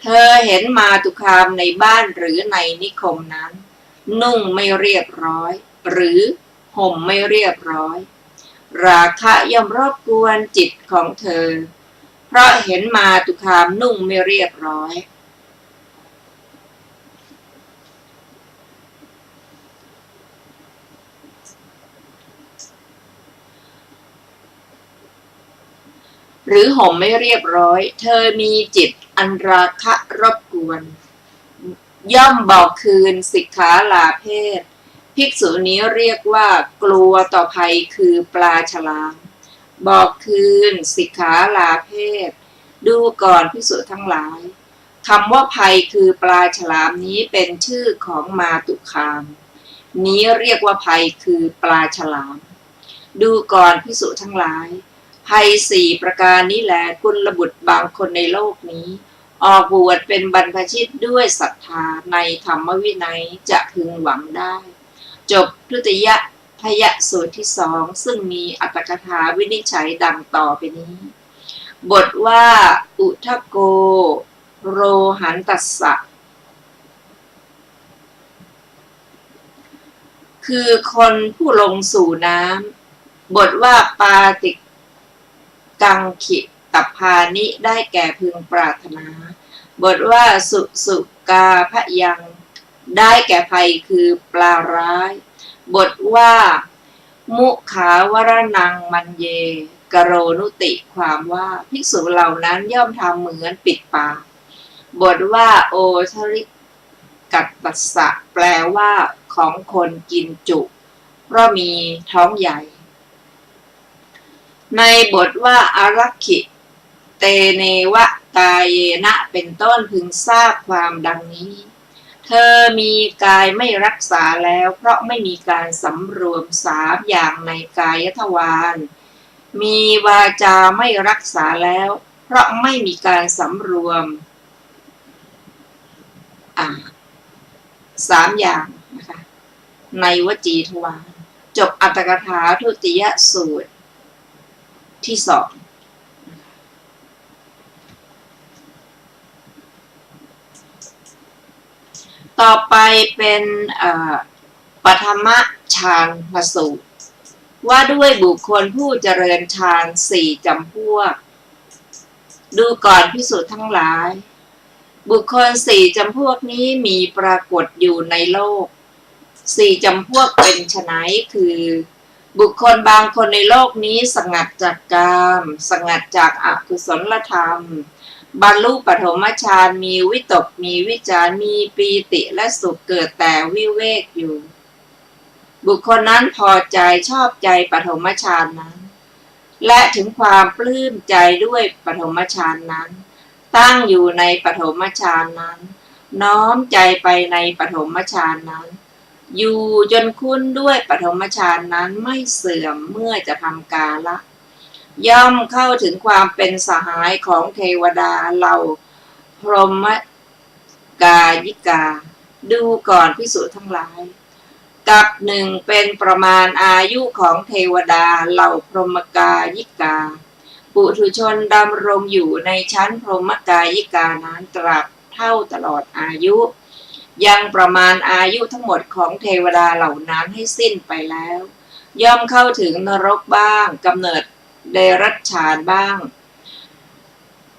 เธอเห็นมาตุคามในบ้านหรือในนิคมนั้นนุ่งไม่เรียบร้อยหรือห่มไม่เรียบร้อยราคะย่อมรบกวนจิตของเธอเพราะเห็นมาตุคามนุ่งไม่เรียบร้อยหรือห่มไม่เรียบร้อยเธอมีจิตอันราคะรบกวนย่อมบอกคืนสิกขาลาเพศภิกษุนี้เรียกว่ากลัวต่อภัยคือปลาฉลามบอกคืนสิกขาลาเพศดูก่อนภิกษุทั้งหลายคำว่าภัยคือปลาฉลามนี้เป็นชื่อของมาตุคามนี้เรียกว่าภัยคือปลาฉลามดูก่อนภิกษุทั้งหลายภัยสี่ประการนี้แหละกุลบุตรบางคนในโลกนี้ออกบวชเป็นบรรพชิตด้วยศรัทธาในธรรมวินัยจะพึงหวังได้จบทุติยพยสูตรที่2ซึ่งมีอัตถกถาวินิจฉัยดังต่อไปนี้บทว่าอุทโกโรหันตัสสะคือคนผู้ลงสู่น้ำบทว่าปาติกังขิตพานิได้แก่พึงปรารถนาบทว่าสุกาพยังได้แก่ภัยคือปลาร้ายบทว่ามุขาวรนังมันเยกโรนุติความว่าภิกษุเหล่านั้นย่อมทำเหมือนปิดปากบทว่าโอทริกัตตัสสะแปลว่าของคนกินจุเพราะมีท้องใหญ่ในบทว่าอารักขิเตเนวะกายเยนะเป็นต้นพึงทราบความดังนี้เธอมีกายไม่รักษาแล้วเพราะไม่มีการสำรวม3อย่างในกายทวารมีวาจาไม่รักษาแล้วเพ ราะไม่มีการสำรวมสามอย่างนะคะในวจีทวารจบอัตถกถาทุติยสูตรที่สองต่อไปเป็นปฐมฌานสูตรว่าด้วยบุคคลผู้เจริญฌานสี่จำพวกดูก่อนภิกษุทั้งหลายบุคคลสี่จำพวกนี้มีปรากฏอยู่ในโลกสี่จำพวกเป็นไฉนคือบุคคลบางคนในโลกนี้สงัดจากกามสงัดจากอกุศลธรรมบรรลุปฐมฌานมีวิตกมีวิจารมีปีติและสุขเกิดแต่วิเวกอยู่บุคคลนั้นพอใจชอบใจปฐมฌานนั้นและถึงความปลื้มใจด้วยปฐมฌานนั้นตั้งอยู่ในปฐมฌานนั้นน้อมใจไปในปฐมฌานนั้นอยู่จนคุ้นด้วยปฐมฌานนั้นไม่เสื่อมเมื่อจะทำกาละย่อมเข้าถึงความเป็นสหายของเทวดาเหล่าพรหมกายิกาดูก่อนภิกษุทั้งหลายกับหนึ่งเป็นประมาณอายุของเทวดาเหล่าพรหมกายิกาปุถุชนดำรงอยู่ในชั้นพรหมกายิกานั้นตราบเท่าตลอดอายุยังประมาณอายุทั้งหมดของเทวดาเหล่านั้นให้สิ้นไปแล้วย่อมเข้าถึงนรกบ้างกำเนิดเดรัจฉานบ้าง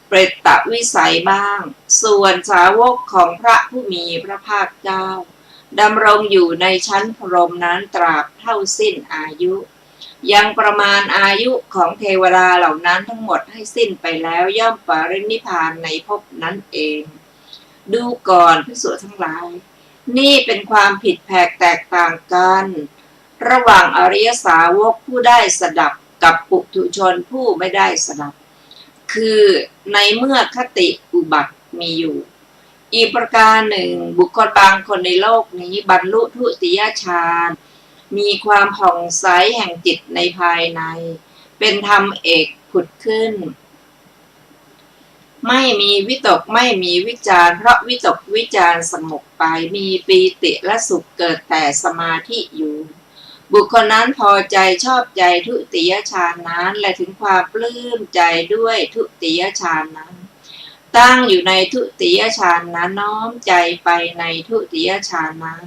เปรตวิสัยบ้างส่วนสาวกของพระผู้มีพระภาคเจ้าดำรงอยู่ในชั้นพรหมนั้นตราบเท่าสิ้นอายุยังประมาณอายุของเทวดาเหล่านั้นทั้งหมดให้สิ้นไปแล้วย่อมปรินิพพานในภพนั้นเองดูก่อนภิกษุทั้งหลายนี่เป็นความผิดแผกแตกต่างกันระหว่างอริยสาวกผู้ได้สดับกับปุถุชนผู้ไม่ได้สดับคือในเมื่อคติอุบัติมีอยู่อีกประการหนึ่งบุคคลบางคนในโลกนี้บรรลุทุติยฌานมีความผ่องใสแห่งจิตในภายในเป็นธรรมเอกผุดขึ้นไม่มีวิตกไม่มีวิจารเพราะวิตกวิจารสงบไปมีปีติและสุขเกิดแต่สมาธิอยู่บุคคลนั้นพอใจชอบใจทุติยฌานนั้นและถึงความปลื้มใจด้วยทุติยฌานนั้นตั้งอยู่ในทุติยฌานนั้นน้อมใจไปในทุติยฌานนั้น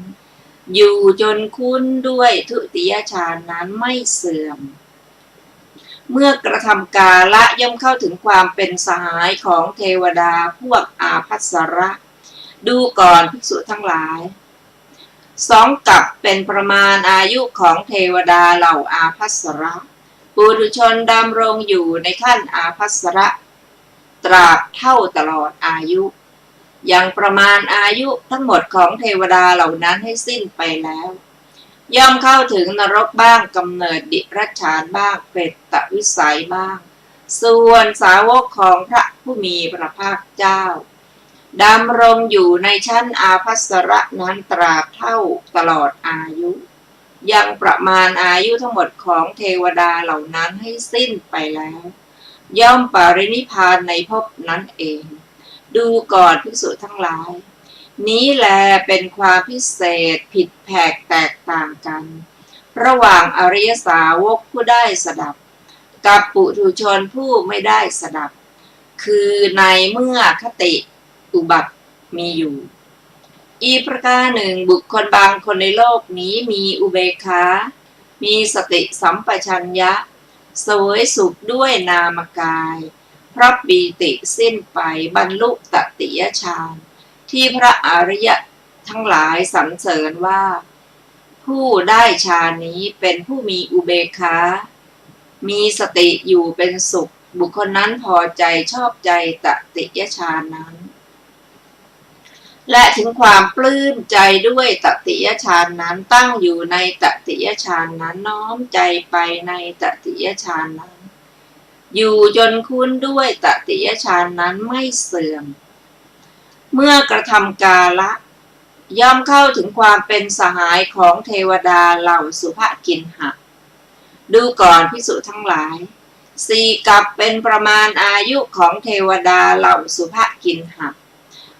อยู่จนคุ้นด้วยทุติยฌานนั้นไม่เสื่อมเมื่อกระทำกาละย่อมเข้าถึงความเป็นสหายของเทวดาพวกอาภัสระดูก่อนภิกษุทั้งหลายสองกับเป็นประมาณอายุของเทวดาเหล่าอาภัสระปุถุชนดำรงอยู่ในขั้นอาภัสระตราบเท่าตลอดอายุยังประมาณอายุทั้งหมดของเทวดาเหล่านั้นให้สิ้นไปแล้วย่อมเข้าถึงนรกบ้างกำเนิดดิรัจฉานบ้างเปรตวิสัยบ้างส่วนสาวกของพระผู้มีพระภาคเจ้าดำรงอยู่ในชั้นอาภัสระนั้นตราบเท่าตลอดอายุยังประมาณอายุทั้งหมดของเทวดาเหล่านั้นให้สิ้นไปแล้วย่อมปรินิพพานในภพนั้นเองดูก่อนภิกษุทั้งหลายนี้แลเป็นความพิเศษผิดแผกแตกต่างกันระหว่างอริยสาวกผู้ได้สดับกับปุถุชนผู้ไม่ได้สดับคือในเมื่อคติอุบัติมีอยู่อีกประการหนึ่งบุคคลบางคนในโลกนี้มีอุเบกขามีสติสัมปชัญญะสวยสุขด้วยนามกายเพราะปีติสิ้นไปบรรลุตติยฌานที่พระอริยะทั้งหลายสรรเสริญว่าผู้ได้ฌานนี้เป็นผู้มีอุเบกขามีสติอยู่เป็นสุขบุคคลนั้นพอใจชอบใจตติยฌานนั้นและถึงความปลื้มใจด้วยตติยฌานนั้นตั้งอยู่ในตติยฌานนั้นน้อมใจไปในตติยฌานนั้นอยู่จนคุ้นด้วยตติยฌานนั้นไม่เสื่อมเมื่อกระทำกาละย่อมเข้าถึงความเป็นสหายของเทวดาเหล่าสุภกินหะดูก่อนภิกษุทั้งหลาย 4 กัปเป็นประมาณอายุของเทวดาเหล่าสุภกินหะ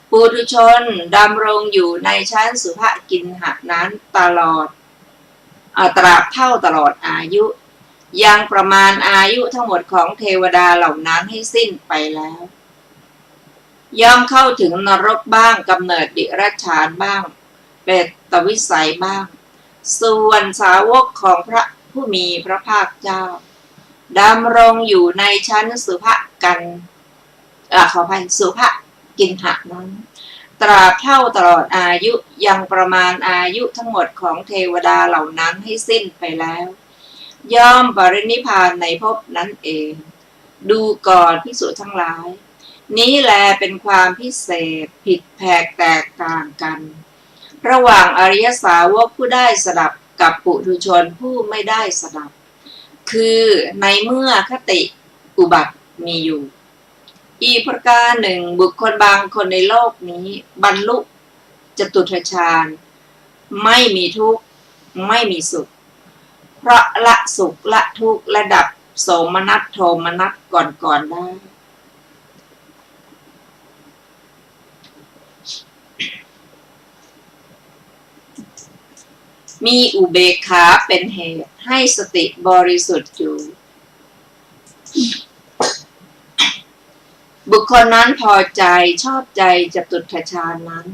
ปุถุชนดำรงอยู่ในชั้นสุภกินหะนั้นตลอดตราบเท่าตลอดอายุยังประมาณอายุทั้งหมดของเทวดาเหล่านั้นให้สิ้นไปแล้วย่อมเข้าถึงนรกบ้างกำเนิดดิรัจฉานบ้างเปรตวิสัยบ้างส่วนสาวกของพระผู้มีพระภาคเจ้าดำรงอยู่ในชั้นสุภกันขออภัยสุภกินหะนั้นตราบเท่าตลอดอายุยังประมาณอายุทั้งหมดของเทวดาเหล่านั้นให้สิ้นไปแล้วย่อมปรินิพพานในภพนั้นเองดูก่อนภิกษุทั้งหลายนี้แลเป็นความพิเศษผิดแผกแตกต่างกันระหว่างอริยสาวกผู้ได้สดับกับปุถุชนผู้ไม่ได้สดับคือในเมื่อคติอุบัติมีอยู่อีกประการหนึ่งบุคคลบางคนในโลกนี้บรรลุจตุตถฌานไม่มีทุกข์ไม่มีสุขเพราะละสุขละทุกข์ระดับโสมนัสโทมนัสก่อนได้มีอุเบกขาเป็นเหตุให้สติบริสุทธิ์อยู่บุคคลนั้นพอใจชอบใจจตุตถฌานนั้น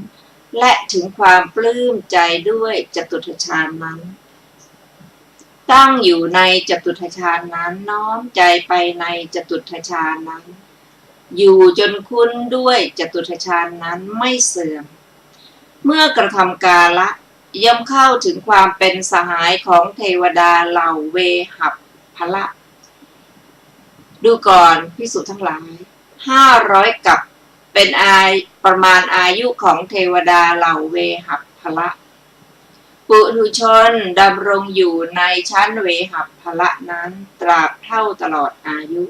และถึงความปลื้มใจด้วยจตุตถฌานนั้นตั้งอยู่ในจตุตถฌานนั้นน้อมใจไปในจตุตถฌานนั้นอยู่จนคุ้นด้วยจตุตถฌานนั้นไม่เสื่อมเมื่อกระทำกาละย่อมเข้าถึงความเป็นสหายของเทวดาเหล่าเวหัพพละดูก่อนภิกษุทั้งหลาย500 กัปเป็นประมาณอายุของเทวดาเหล่าเวหัพพละปุถุชนดำรงอยู่ในชั้นเวหัพพละนั้นตราบเท่าตลอดอายุ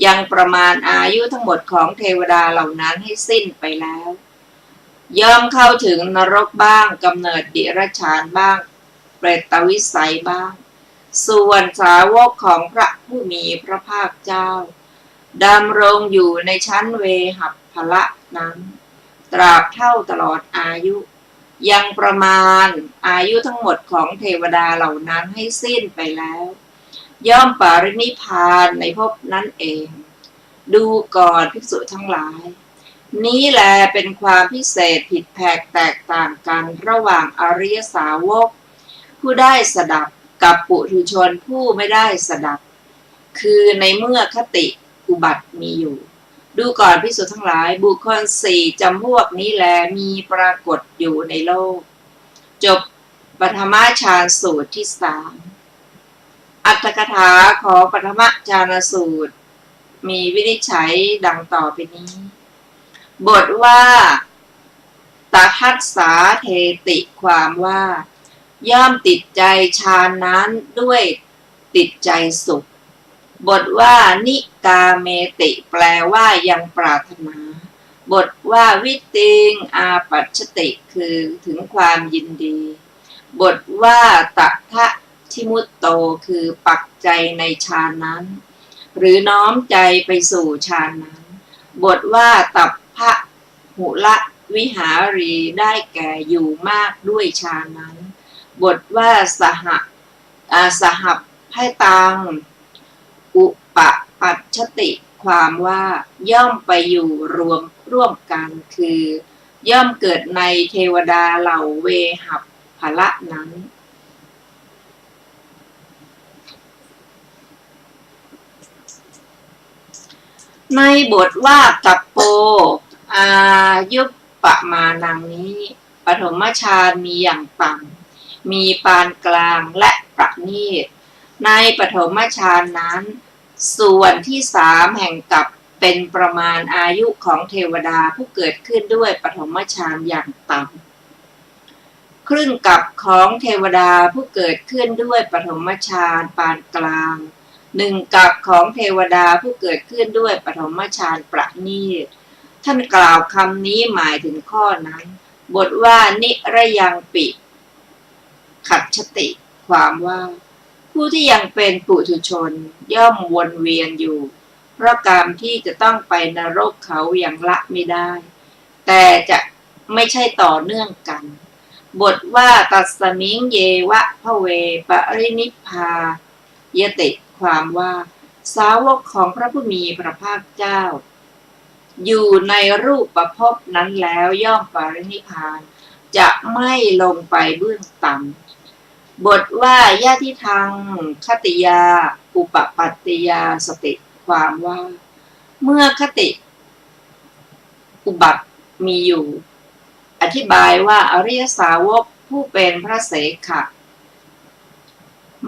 ยังประมาณอายุทั้งหมดของเทวดาเหล่านั้นให้สิ้นไปแล้วย่อมเข้าถึงนรกบ้างกำเนิดดิรัจฉานบ้างเปรตวิสัยบ้างส่วนสาวกของพระผู้มีพระภาคเจ้าดำรงอยู่ในชั้นเวหัพพละนั้นตราบเท่าตลอดอายุยังประมาณอายุทั้งหมดของเทวดาเหล่านั้นให้สิ้นไปแล้วย่อมปรินิพพานในภพนั้นเองดูก่อนภิกษุทั้งหลายนี้แลเป็นความพิเศษผิดแผกแตกต่างกันระหว่างอริยสาวกผู้ได้สดับกับปุถุชนผู้ไม่ได้สดับคือในเมื่อคติอุบัติมีอยู่ดูก่อนภิกษุทั้งหลายบุคคล4 จำพวกนี้แลมีปรากฏอยู่ในโลกจบปฐมฌานสูตรที่ 3อรรถกถาของปฐมฌานสูตรมีวินิจฉัยดังต่อไปนี้บทว่าตทัสสาเทติความว่าย่อมติดใจฌานนั้นด้วยติดใจสุขบทว่านิกาเมติแปลว่ายังปรารถนาบทว่าวิติงอาปัชชติคือถึงความยินดีบทว่าตถะทิมุตโตคือปักใจในฌานนั้นหรือน้อมใจไปสู่ฌานนั้นบทว่าตัพพะหุละวิหารีได้แก่อยู่มากด้วยฌานนั้นบทว่าสหพตังอุปปัชชติความว่าย่อมไปอยู่ร่วมกันคือย่อมเกิดในเทวดาเหล่าเวหัพพละนั้นในบทว่ากัปโปอายุปปมานังนี้ปฐมฌานมีอย่างต่ำมีปานกลางและประณีตในปฐมฌานนั้นส่วนที่ 3แห่งกัปเป็นประมาณอายุของเทวดาผู้เกิดขึ้นด้วยปฐมฌานอย่างต่ำครึ่งกัปของเทวดาผู้เกิดขึ้นด้วยปฐมฌานปานกลาง1 กัปของเทวดาผู้เกิดขึ้นด้วยปฐมฌานประณีตท่านกล่าวคำนี้หมายถึงข้อนั้นบทว่านิระยังปิขัจฉติความว่าผ ผู้ที่ยังเป็นปุถุชนย่อมวนเวียนอยู่เพราะกรรมที่จะต้องไปนรกเขาอย่างละไม่ได้แต่จะไม่ใช่ต่อเนื่องกันบทว่าตัสมิงเยวะพะเวปรินิพพายติความว่าสาวกของพระผู้มีพระภาคเจ้าอยู่ในรูปประพบนั้นแล้วย่อมปรินิพพานจะไม่ลงไปเบื้องต่ำบทว่ายะทิทังคติยาอุปปัตติยาสติความว่าเมื่อคติอุบัติมีอยู่อธิบายว่าอริยสาวกผู้เป็นพระเสขะ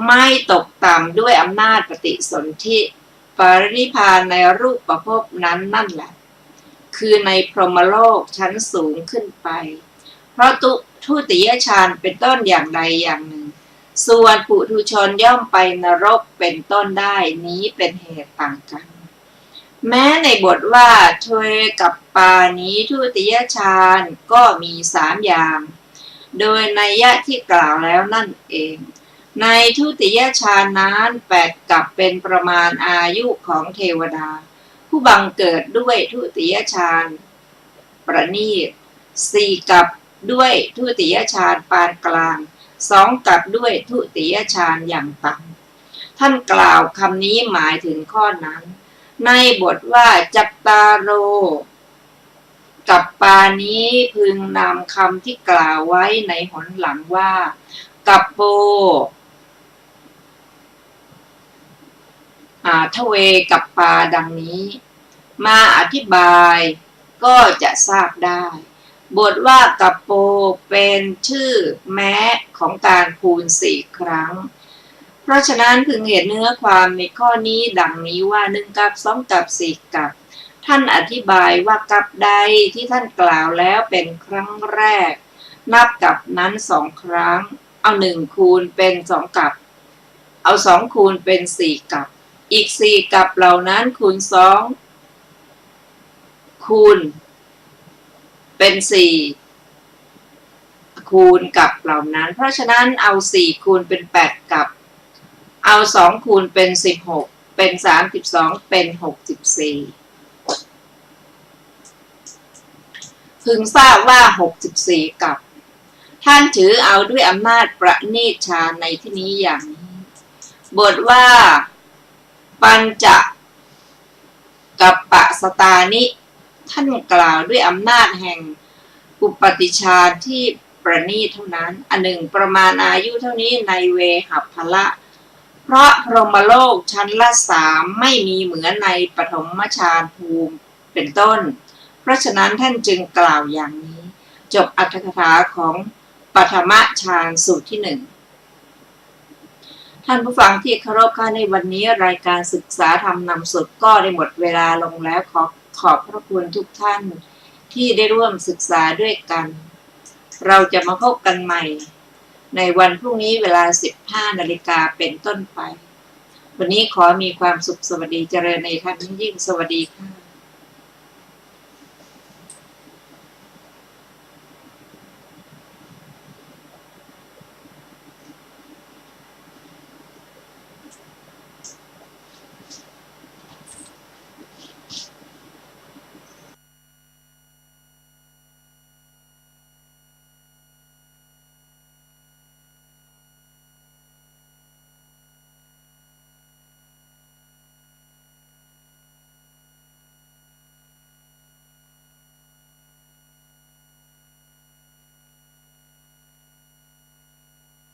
ไม่ตกต่ำด้วยอำนาจปฏิสนธิปรินิพพานในรูปประพบนั้นนั่นแหละคือในพรหมโลกชั้นสูงขึ้นไปเพราะทุติยฌานเป็นต้นอย่างใดอย่างหนึ่งส่วนปุถุชนย่อมไปนรกเป็นต้นได้นี้เป็นเหตุต่างกันแม้ในบทว่าเทวกับปานี้ทุติยฌานก็มี3อย่างโดยนัยยะที่กล่าวแล้วนั่นเองในทุติยฌานนั้น8กับเป็นประมาณอายุของเทวดาผู้บังเกิดด้วยทุติยฌานประณีต4กับด้วยทุติยฌานปานกลาง2กับด้วยทุติยฌานอย่างต่ำท่านกล่าวคำนี้หมายถึงข้อนั้นในบทว่าจัปตาโรกับปานี้พึงนำคำที่กล่าวไว้ในหนหลังว่ากัปโปทเวกับปาดังนี้มาอธิบายก็จะทราบได้บทว่ากัปโปเป็นชื่อแม้ของการคูณ4ครั้งเพราะฉะนั้นพึงเห็นเนื้อความในข้อนี้ดังนี้ว่า1กับ2กับ4กับท่านอธิบายว่ากับใดที่ท่านกล่าวแล้วเป็นครั้งแรกนับกับนั้น2ครั้งเอา1คูณเป็น2กับเอา2คูณเป็น4กับอีก4กับเหล่านั้นคูณ2คูณเป็น4คูณกับเหล่านั้นเพราะฉะนั้นเอา4คูณเป็น8กับเอา2คูณเป็น16เป็น32เป็น64พึงทราบว่า64กับท่านถือเอาด้วยอำนาจประณีตฌานในที่นี้อย่างนี้บทว่าปัญจกัปปะสตานิท่านกล่าวด้วยอำนาจแห่งอุปติฌานที่ประณีตเท่านั้นอันหนึ่งประมาณอายุเท่านี้ในเวหัพพละเพราะพรหมโลกชั้นละ3ไม่มีเหมือนในปฐมฌานภูมิเป็นต้นเพราะฉะนั้นท่านจึงกล่าวอย่างนี้จบอรรถกถาของปฐมฌานสูตรที่1ท่านผู้ฟังที่เคารพค่ะในวันนี้รายการศึกษาธรรมนำสุดก็ได้หมดเวลาลงแล้วขอบพระคุณทุกท่านที่ได้ร่วมศึกษาด้วยกันเราจะมาพบกันใหม่ในวันพรุ่งนี้เวลา 15 นาฬิกาเป็นต้นไปวันนี้ขอมีความสุขสวัสดีเจริญในธรรมยิ่งสวัสดีค่ะ